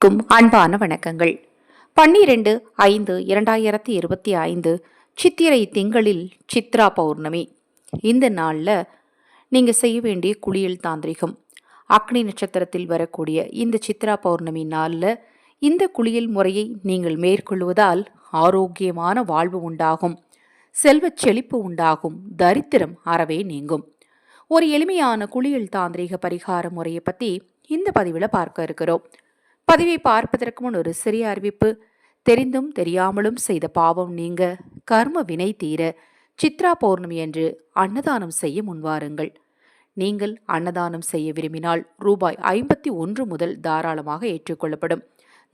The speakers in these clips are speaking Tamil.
அன்பான வணக்கங்கள். 12/5/2025 சித்திரை திங்களில் சித்ரா பௌர்ணமி. இந்த நாளில் நீங்கள் செய்ய வேண்டிய குளியல் தாந்திரிகம். அக்னி நட்சத்திரத்தில் வரக்கூடிய இந்த சித்ரா பௌர்ணமி நாளில் இந்த குளியல் முறையை நீங்கள் மேற்கொள்வதால் ஆரோக்கியமான வாழ்வு உண்டாகும், செல்வச் செழிப்பு உண்டாகும், தரித்திரம் அறவே நீங்கும். ஒரு எளிமையான குளியல் தாந்திரிக பரிகார முறையை பற்றி இந்த பதிவில் பார்க்க இருக்கிறோம். பதிவை பார்ப்பதற்கு முன் ஒரு சிறிய அறிவிப்பு. தெரிந்தும் தெரியாமலும் செய்த பாவம் நீங்க, கர்ம வினை தீர சித்ரா பௌர்ணமி என்று அன்னதானம் செய்ய முன்வாருங்கள். நீங்கள் அன்னதானம் செய்ய விரும்பினால் ரூபாய் 51 முதல் தாராளமாக ஏற்றுக்கொள்ளப்படும்.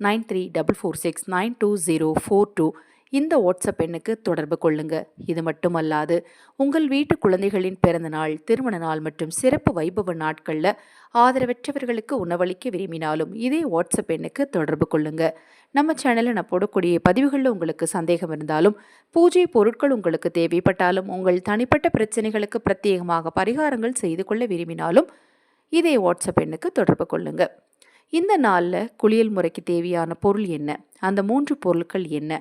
9344692042 இந்த வாட்ஸ்அப் எண்ணுக்கு தொடர்பு கொள்ளுங்க. இது மட்டுமல்லாது உங்கள் வீட்டு குழந்தைகளின் பிறந்த நாள், திருமண நாள் மற்றும் சிறப்பு வைபவ நாட்களில் ஆதரவற்றவர்களுக்கு உணவளிக்க விரும்பினாலும் இதே வாட்ஸ்அப் எண்ணுக்கு தொடர்பு கொள்ளுங்க. நம்ம சேனலில் நான் போடக்கூடிய பதிவுகளில் உங்களுக்கு சந்தேகம் இருந்தாலும், பூஜை பொருட்கள் உங்களுக்கு தேவைப்பட்டாலும், உங்கள் தனிப்பட்ட பிரச்சனைகளுக்கு பிரத்யேகமாக பரிகாரங்கள் செய்து கொள்ள விரும்பினாலும் இதே வாட்ஸ்அப் எண்ணுக்கு தொடர்பு கொள்ளுங்க. இந்த நாளில் குளியல் முறைக்கு தேவையான பொருள் என்ன, அந்த 3 பொருட்கள் என்ன,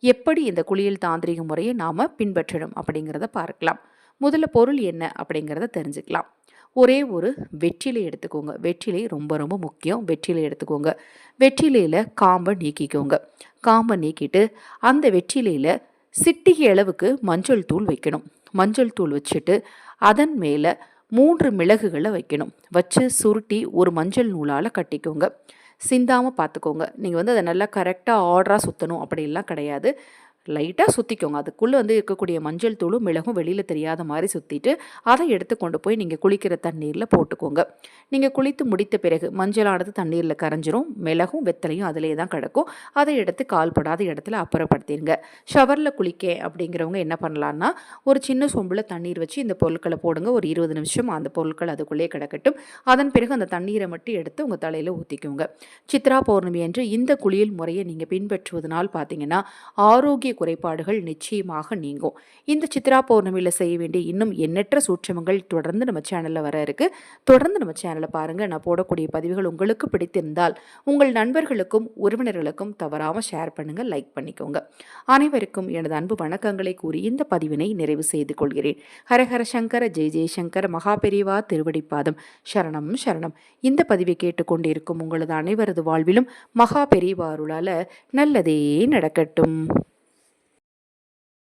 எப்படி இந்த குளியல் தாந்திரிக முறையை நாம் பின்பற்றணும் அப்படிங்கிறத பார்க்கலாம். முதல்ல பொருள் என்ன அப்படிங்கிறத தெரிஞ்சுக்கலாம். ஒரே ஒரு வெற்றிலை எடுத்துக்கோங்க. வெற்றிலை ரொம்ப ரொம்ப முக்கியம். வெற்றிலை எடுத்துக்கோங்க. வெற்றிலையில் காம்பை நீக்கிக்கோங்க. காம்பை நீக்கிட்டு அந்த வெற்றிலையில் சிட்டிகை அளவுக்கு மஞ்சள் தூள் வைக்கணும். மஞ்சள் தூள் வச்சுட்டு அதன் மேலே 3 மிளகுகளை வைக்கணும். வச்சு சுருட்டி ஒரு மஞ்சள் நூலால் கட்டிக்கோங்க. சிந்தாமல் பார்த்துக்கோங்க. நீங்கள் அதை நல்லா கரெக்டாக ஆர்டராக சுற்றணும் அப்படின்லாம் கிடையாது. லைட்டாக சுற்றிக்கோங்க. அதுக்குள்ளே இருக்கக்கூடிய மஞ்சள் தூளும் மிளகும் வெளியில் தெரியாத மாதிரி சுற்றிட்டு அதை எடுத்து கொண்டு போய் நீங்கள் குளிக்கிற தண்ணீரில் போட்டுக்கோங்க. நீங்கள் குளித்து முடித்த பிறகு மஞ்சளானது தண்ணீரில் கரைஞ்சிரும். மிளகும் வெத்தலையும் அதிலே தான் கிடக்கும். அதை எடுத்து கால்படாத இடத்துல அப்புறப்படுத்திடுங்க. ஷவரில் குளிக்க அப்படிங்கிறவங்க என்ன பண்ணலான்னா, ஒரு சின்ன சொம்பில் தண்ணீர் வச்சு இந்த பொருட்களை போடுங்க. ஒரு 20 நிமிஷம் அந்த பொருட்கள் அதுக்குள்ளே கிடக்கட்டும். அதன் பிறகு அந்த தண்ணீரை மட்டும் எடுத்து உங்கள் தலையில் ஊற்றிக்கோங்க. சித்ரா பௌர்ணமி என்று இந்த குளியல் முறையை நீங்கள் பின்பற்றுவதனால் பார்த்தீங்கன்னா ஆரோக்கிய குறைபாடுகள் நிச்சயமாக நீங்கும். இந்த சித்ரா பௌர்ணமியில் செய்ய வேண்டிய இன்னும் எண்ணற்ற சூட்சமங்கள் தொடர்ந்து நம்ம சேனலில் வர இருக்கு. தொடர்ந்து நம்ம சேனலை பாருங்கள். நான் போடக்கூடிய பதிவுகள் உங்களுக்கு பிடித்திருந்தால் உங்கள் நண்பர்களுக்கும் உறவினர்களுக்கும் தவறாமல் ஷேர் பண்ணுங்கள், லைக் பண்ணிக்கோங்க. அனைவருக்கும் எனது அன்பு வணக்கங்களை கூறி இந்த பதிவினை நிறைவு செய்து கொள்கிறேன். ஹரஹர சங்கர, ஜெய ஜெயசங்கர, மகாபெரிவா திருவடிப்பாதம் சரணம் சரணம். இந்த பதிவை கேட்டுக்கொண்டிருக்கும் உங்களது அனைவரது வாழ்விலும் மகாபெரிவா அருளால நல்லதே நடக்கட்டும்.